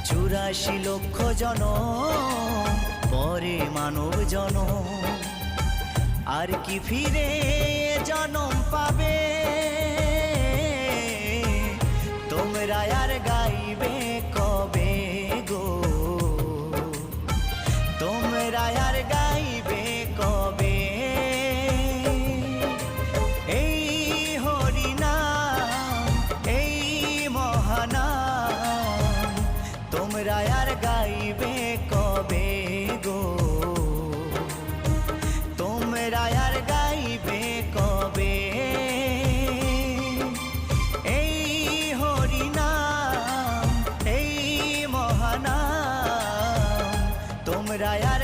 84 লক্ষ জনম পরে মানব জনম, আর কি ফিরে জনম পাবে? তোমরা আর গাইবে কবে গো? তোমরা আর গাইবে কবে? এই হরিনাম, এই মহানাম, তোমরা আর গাইবে কবে গো? তোমরা আর গাইবে কবে? এই হরিনাম, এই মহানাম, তোমরা আর